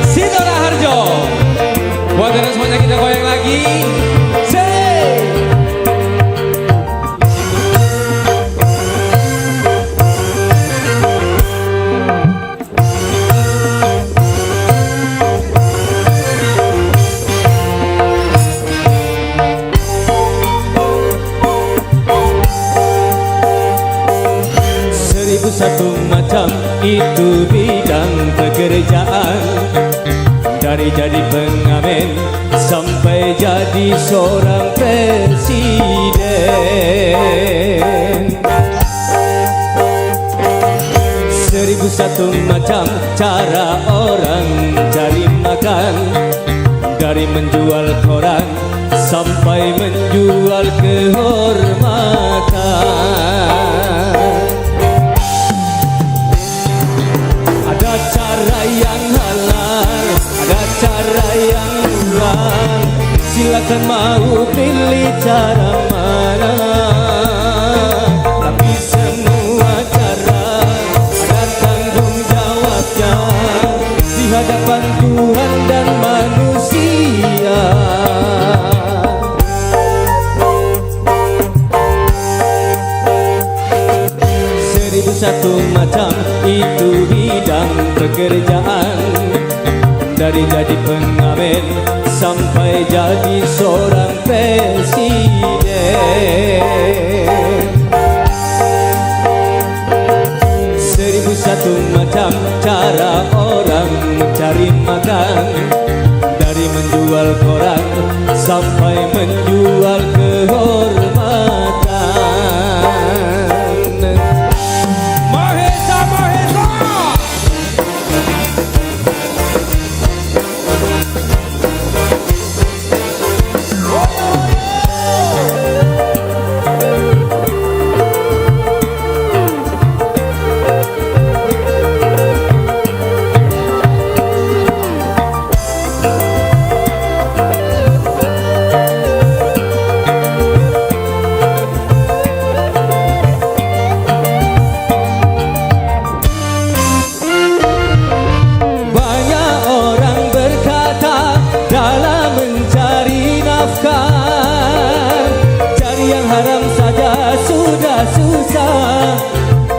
Sitora Harjo. Buat anda semuanya kita goyang lagi. Say. Seribu satu macam itu bidang pekerjaan, dari jadi pengamen sampai jadi seorang presiden. Seribu satu macam cara orang cari makan, dari menjual koran sampai menjual kehormatan. Ada cara yang halal, ada cara yang murah. Silakan mau pilih cara mana. Tapi semua cara ada tanggung jawabnya di hadapan Tuhan dan manusia. Seribu satu macam itu bidang pekerjaan, dari jadi pengamen sampai jadi seorang presiden. Seribu satu macam cara orang mencari makan, dari menjual koran sampai menjual kehormatan. Mahesa Mahesa.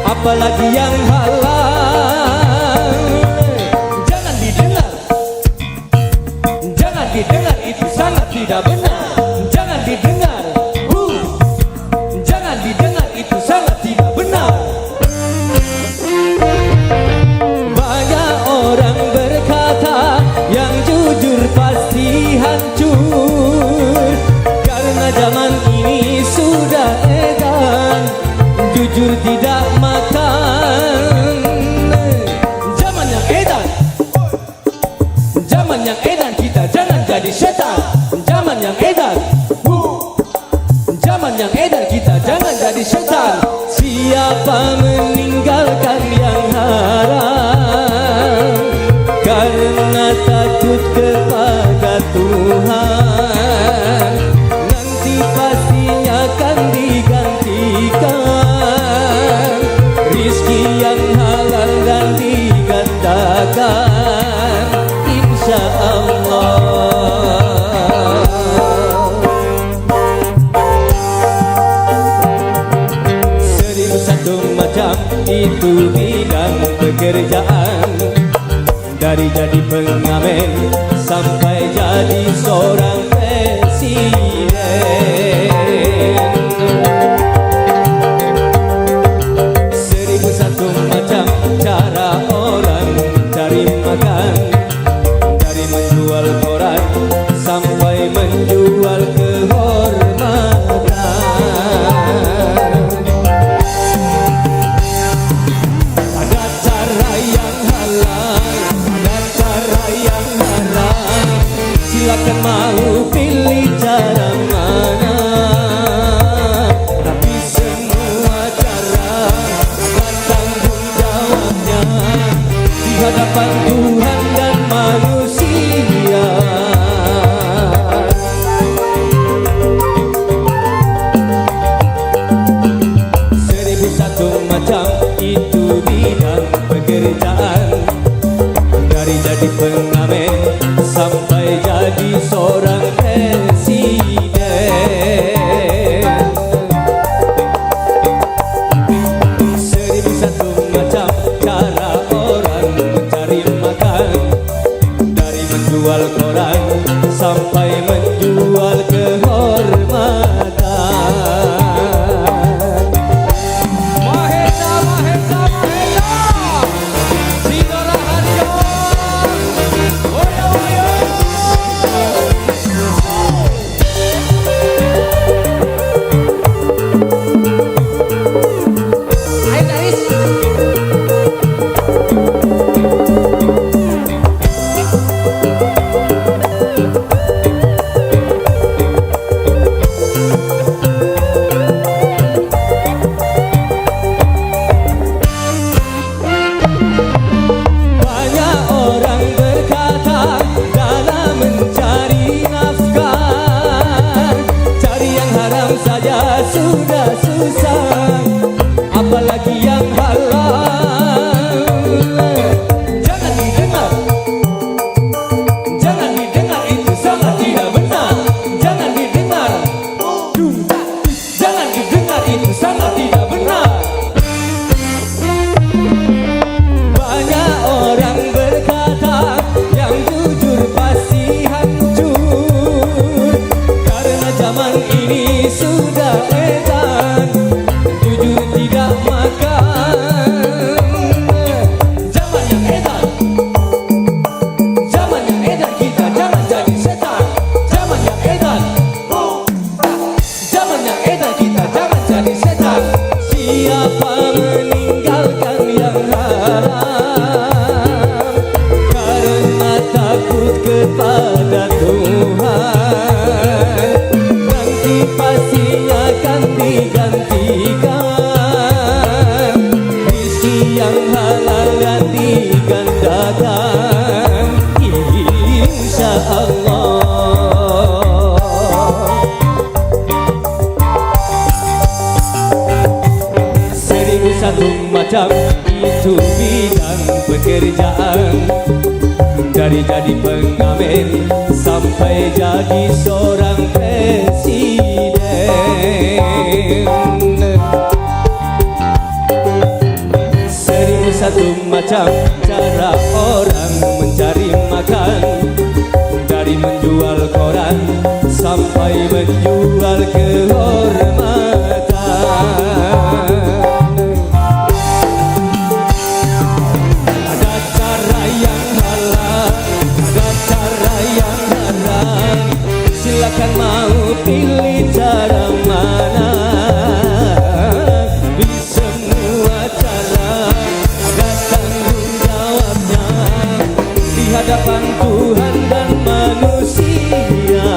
apalagi yang halal. Jangan didengar, jangan didengar, itu sangat tidak benar. Jangan didengar. Zaman yang edan kita jangan jadi setan. Siapa meninggalkan yang haram karena takut kepada Tuhan, nanti pastinya akan digantikan rizki yang halal dan digandakan, insya Allah. Macam itu bidang pekerjaan, dari jadi pengamen sampai jadi seorang presiden. 1001 macam cara orang cari makan, dari menjual koran sampai menjual kehormatan. Silakan mau pilih cara mana, tapi semua cara akan tanggung jawabnya di hadapan Tuhan dan manusia. 1001 macam itu bidang pekerjaan, dari jadi pengamen sampai jadi seorang presiden. 1001 macam cara orang mencari makan, dari menjual koran sampai menjual kehormatan. Mahesa, Mahesa, Mahesa, Sidora Harjo. Banyak orang berkata dalam mencari nafkah, cari yang haram saja sudah susah, apalagi yang halal. Jangan didengar, jangan didengar, itu sangat tidak benar. Jangan didengar, jangan didengar, itu sangat tidak benar. Banyak orang berkata yang jujur pasti hancur, karena zaman ini sudah edan, jujur tidak makan. Zaman yang edan, zaman yang edan, kita jangan jadi setan. Zaman yang edan, zaman yang edan, kita jangan jadi setan. Siapa meninggalkan yang haram karena takut kepada Tuhan, nanti pastinya akan digantikan rizki yang halal dan digandakan, insya Allah. 1001 macam itu bidang pekerjaan, dari jadi pengamen sampai jadi seorang presiden. 1001 macam cara orang mencari makan, dari menjual koran sampai menjual kehormatan. Ada cara yang halal, ada cara yang haram, silakan mau pilih cara mana. Di semua cara ada tanggung jawabnya di hadapan Tuhan dan manusia.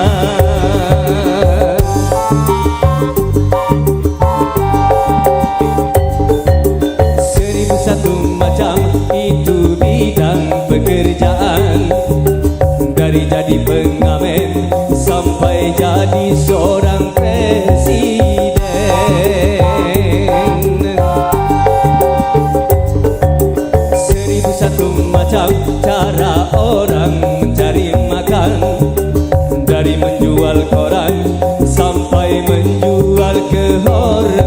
menjadi seorang presiden. Seribu satu macam cara orang mencari makan, dari menjual koran sampai menjual kehormatan.